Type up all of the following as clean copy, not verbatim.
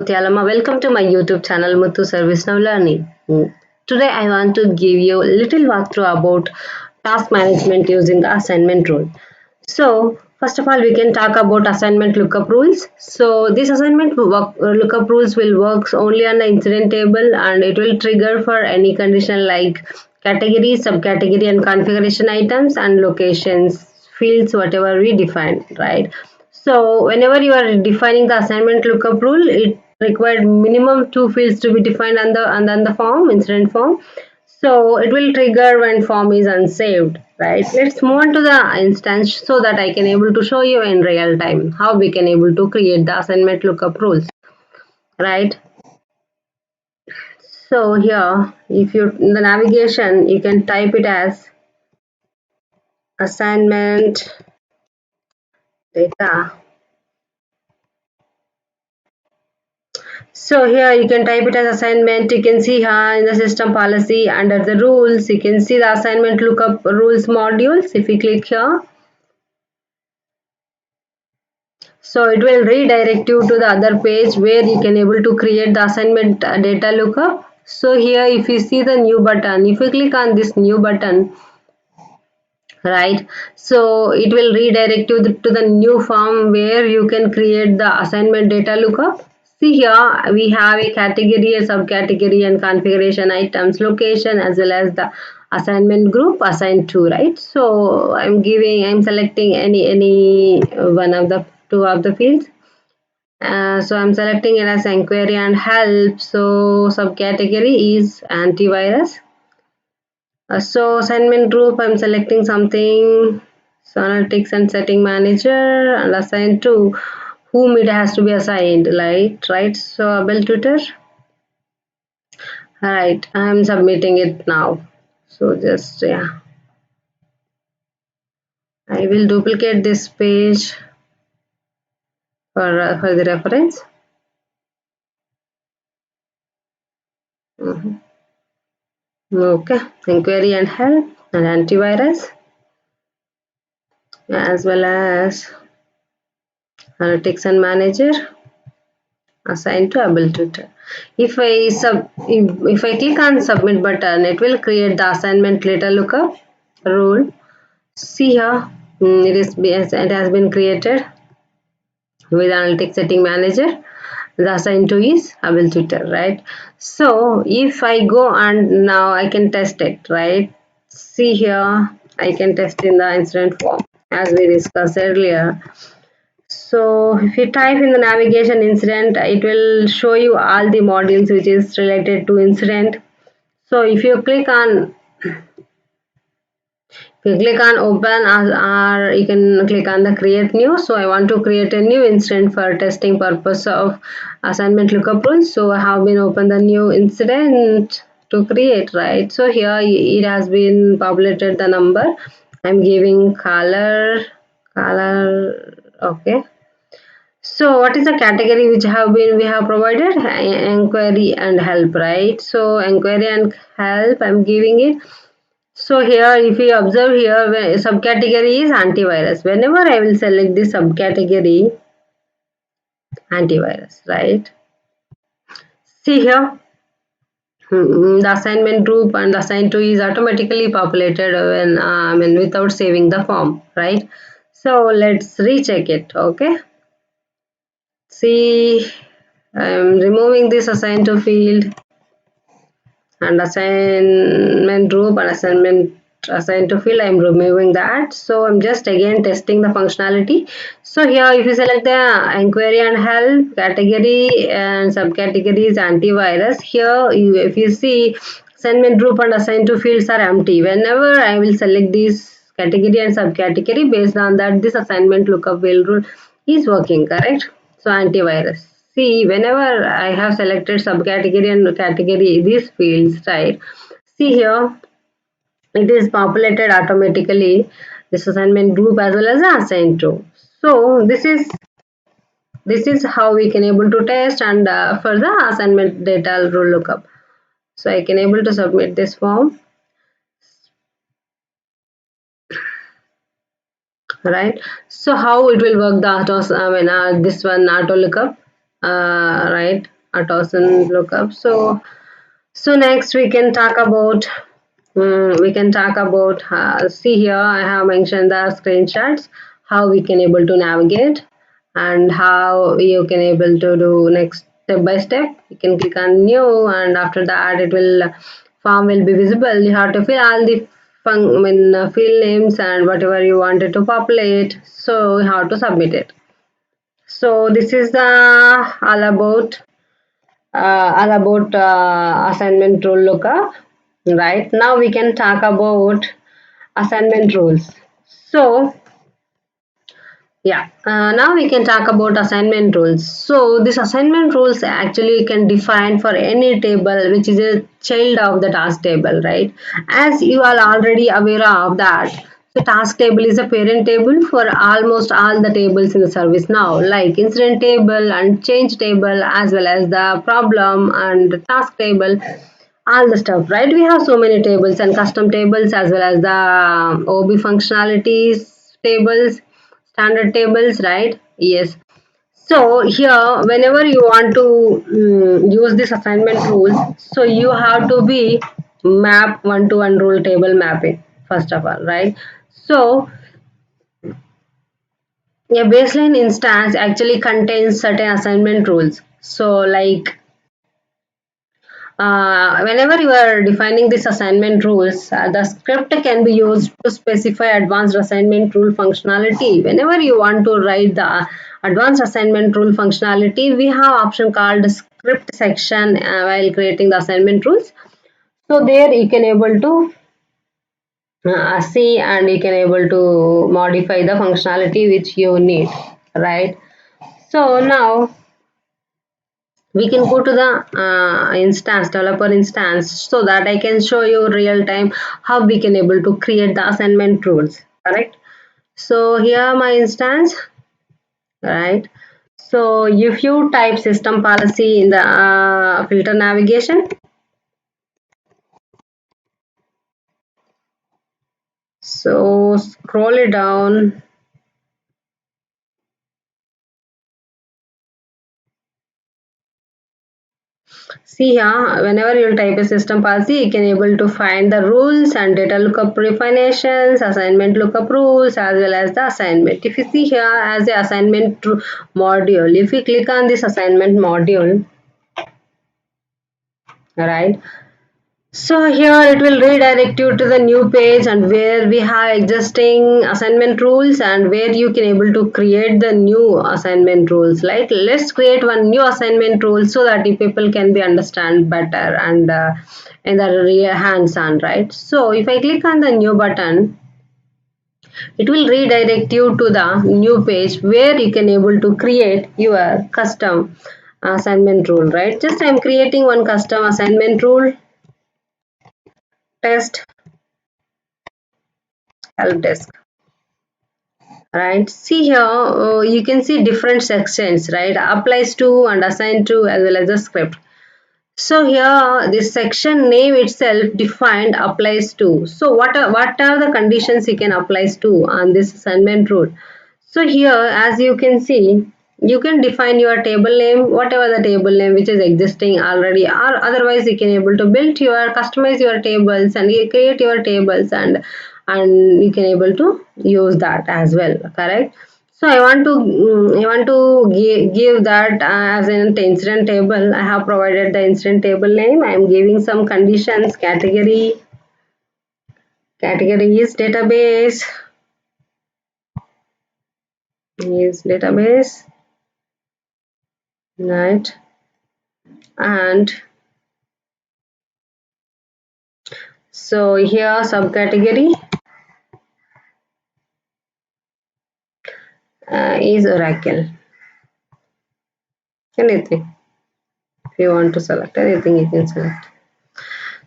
Mutyalama. Welcome to my YouTube channel Muthu Service Now Learning. Today I want to give you a little walkthrough about task management using the assignment rule. So first of all, we can talk about assignment lookup rules. So this lookup rules will work only on the incident table, and it will trigger for any condition like category, subcategory, and configuration items and locations, fields, whatever we define, right? So whenever you are defining the assignment lookup rule, it required minimum two fields to be defined on the form, incident form. So it will trigger when form is unsaved, right? Let's move on to the instance so that I can able to show you in real time how we can able to create the assignment lookup rules, right? So here, if you in the navigation, you can type it as assignment data. So here you can type it as assignment. You can see here in the system policy under the rules, you can see the assignment lookup rules modules. If you click here, so it will redirect you to the other page where you can able to create the assignment data lookup. So here if you see the new button, if you click on this new button, right, so it will redirect you to the new form where you can create the assignment data lookup. See here we have a category, a subcategory, and configuration items, location, as well as the assignment group assigned to, right? So I'm selecting any one of the two of the fields. So I'm selecting it as inquiry and help. So subcategory is antivirus. So assignment group, I'm selecting something, so analytics and setting manager, and assign to whom it has to be assigned, right? So Abel Twitter. Alright, I'm submitting it now. So just I will duplicate this page for the reference. Okay, inquiry and help and antivirus, as well as analytics and manager assigned to Abel Twitter. If I click on submit button, it will create the assignment data lookup rule. See here, it has been created with analytics setting manager. The assigned to is Abel Twitter, right? So if I go and now I can test it, right? See here, I can test in the incident form as we discussed earlier. So if you type in the navigation incident, it will show you all the modules which is related to incident. So if you click on open, or you can click on the create new. So I want to create a new incident for testing purpose of assignment lookup rules. So I have been open the new incident to create, right? So here it has been populated the number. I'm giving color, okay. So what is the category which we have provided? Inquiry and help, right? So inquiry and help, I'm giving it. So here if you observe here, subcategory is antivirus. Whenever I will select this subcategory, antivirus, right? See here, the assignment group and assigned to is automatically populated when without saving the form, right? So let's recheck it. Okay, see, I'm removing this assigned to field and assignment group and assignment assigned to field. I'm removing that. So I'm just again testing the functionality. So here if you select the inquiry and help category and subcategories antivirus, here if you see assignment group and assigned to fields are empty. Whenever I will select this category and subcategory, based on that this assignment lookup rule is working, correct? So antivirus. See, whenever I have selected subcategory and category, these fields, right? See here, it is populated automatically, this assignment group as well as the assigned to. So this is how we can able to test and for the assignment data rule lookup. So I can able to submit this form, right? So how it will work the auto, this one auto lookup, right? a thousand lookup. So next we can talk about see here I have mentioned the screenshots, how we can able to navigate and how you can able to do next step by step. You can click on new, and after that it will form will be visible. You have to fill all the field names and whatever you wanted to populate, so you have to submit it. So this is the all about assignment rule lookup. Right now we can talk about assignment rules. So now we can talk about assignment rules. So this assignment rules actually can define for any table which is a child of the task table, right? As you are already aware of that, the task table is a parent table for almost all the tables in the service now, like incident table and change table, as well as the problem and task table, all the stuff, right? We have so many tables and custom tables, as well as the OB functionalities tables, standard tables, right? Yes. So here whenever you want to use this assignment rules, so you have to be map one-to-one rule table mapping first of all, right? So a baseline instance actually contains certain assignment rules. So like whenever you are defining this assignment rules, the script can be used to specify advanced assignment rule functionality. Whenever you want to write the advanced assignment rule functionality, we have option called script section while creating the assignment rules. So there you can able to see and you can able to modify the functionality which you need, right? So now we can go to the developer instance, so that I can show you real time how we can able to create the assignment rules, correct? So here my instance, right? So if you type system policy in the filter navigation, so scroll it down. See here, whenever you type a system policy, you can able to find the rules and data lookup definitions, assignment lookup rules, as well as the assignment. If you see here as the assignment module, if you click on this assignment module, right? So here it will redirect you to the new page, and where we have existing assignment rules and where you can able to create the new assignment rules. Like let's create one new assignment rule so that the people can be understand better and in the real hands-on, right? So if I click on the new button, it will redirect you to the new page where you can able to create your custom assignment rule, right? Just I'm creating one custom assignment rule, test help desk, right? See here you can see different sections, right? Applies to and assigned to, as well as the script. So here this section name itself defined applies to. So what are the conditions you can applies to on this assignment rule? So here as you can see, you can define your table name, whatever the table name which is existing already, or otherwise you can able to build your customize your tables and you create your tables, and you can able to use that as well, correct? So I want to give that as an incident table. I have provided the incident table name. I am giving some conditions. Category is database, right? And so here subcategory is Oracle. Anything. If you want to select anything, you can select.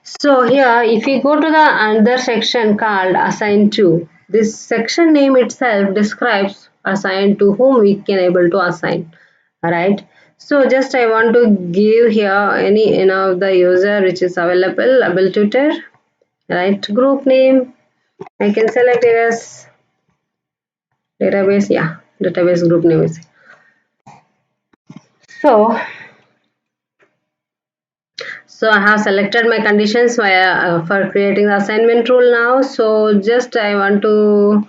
So here, if you go to the another section called assign to, this section name itself describes assign to whom we can able to assign. Alright. So just I want to give here any of the user which is available, able tutor, right? Group name. I can select it as database. Yeah, database group name is. So So I have selected my conditions for creating the assignment rule now. So just I want to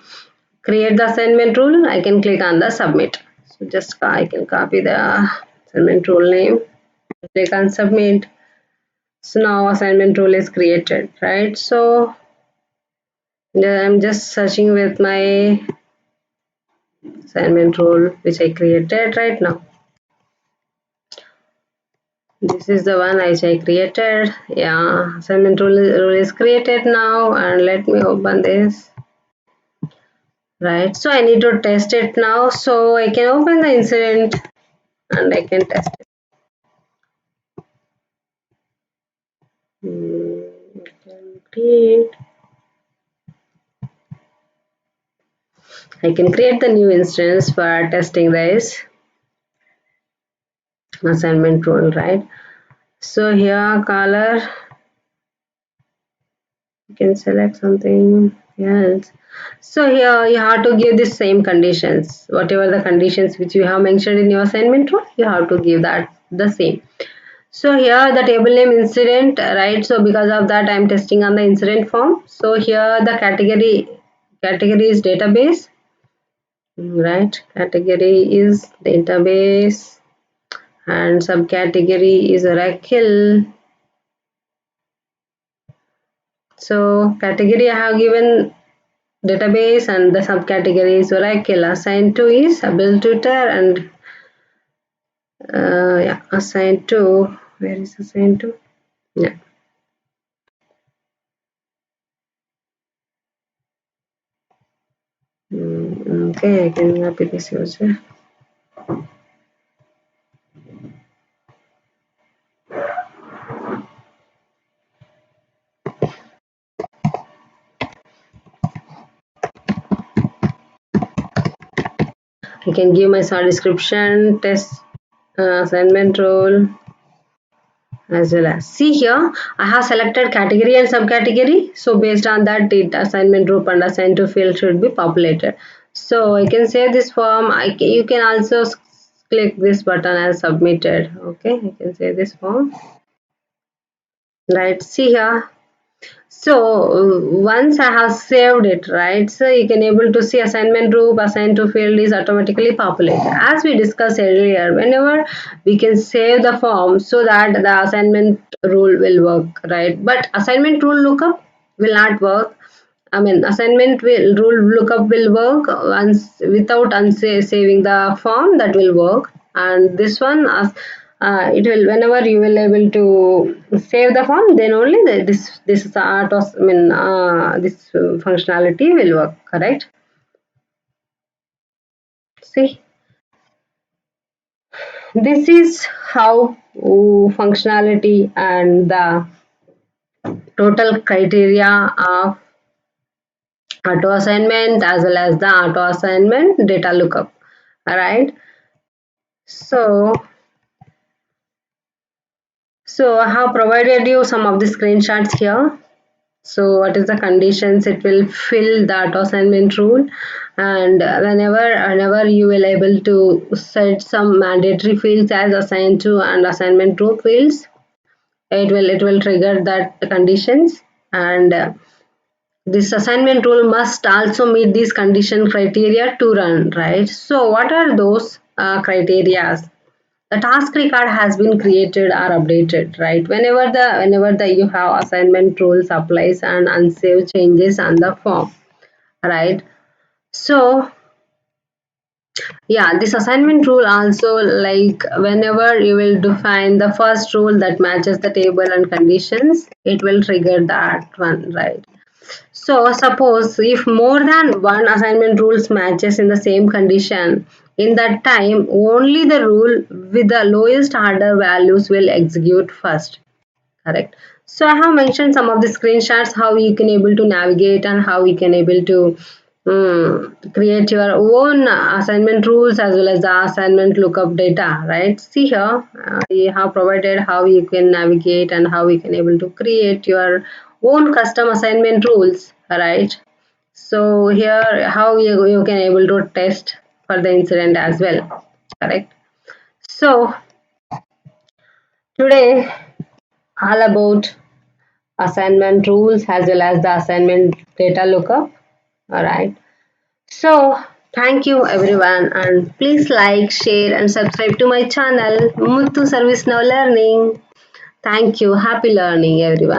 create the assignment rule. I can click on the submit. So just I can copy the assignment rule name, click on submit. So now assignment rule is created, right? So I'm just searching with my assignment rule which I created right now. This is the one which I created. Yeah, assignment rule is created now, and let me open this. Right, so I need to test it now. So I can open the incident and I can test it. I can create. I can create the new instance for testing this assignment rule, right? So here color, you can select something else. So here you have to give the same conditions, whatever the conditions which you have mentioned in your assignment rule, you have to give that the same. So here the table name incident, right? So because of that I'm testing on the incident form. So here the category is database, right? Category is database and subcategory is Oracle. So category I have given database and the subcategory is Oracle. Assigned to is Bill Tutor and yeah, assigned to, where is assigned to? Yeah. Okay, I can copy this user. I can give my short description, test assignment role as well as. See here, I have selected category and subcategory. So based on that, the assignment group and assigned to field should be populated. So I can save this form. You can also click this button as submitted. Okay, I can save this form. Right, see here. So once I have saved it, right, so you can able to see assignment group assigned to field is automatically populated. As we discussed earlier, whenever we can save the form so that the assignment rule will work, right? But assignment rule lookup will not work. I mean, assignment will rule lookup will work once without saving the form, that will work. And this one, it will whenever you will able to save the form, then only this auto, I mean, this functionality will work. Correct? See, this is how functionality and the total criteria of auto assignment as well as the auto assignment data lookup. All right. So, I have provided you some of the screenshots here. So what is the conditions? It will fill the auto assignment rule, and whenever you will able to set some mandatory fields as assigned to and assignment to fields, it will trigger that conditions, and this assignment rule must also meet these condition criteria to run, right? So what are those criteria? The task record has been created or updated, right? Whenever the you have assignment rules applies and unsave changes on the form, right? So yeah, this assignment rule also, like whenever you will define the first rule that matches the table and conditions, it will trigger that one, right? So suppose if more than one assignment rules matches in the same condition, in that time only the rule with the lowest order values will execute first. Correct. So I have mentioned some of the screenshots how you can able to navigate and how you can able to create your own assignment rules as well as the assignment lookup data, right? See here, we have provided how you can navigate and how you can able to create your own custom assignment rules, right? So here how you can able to test for the incident as well, correct? So today all about assignment rules as well as the assignment data lookup. All right. So, thank you everyone, and please like, share, and subscribe to my channel, Muthu Service Now Learning. Thank you. Happy learning, everyone.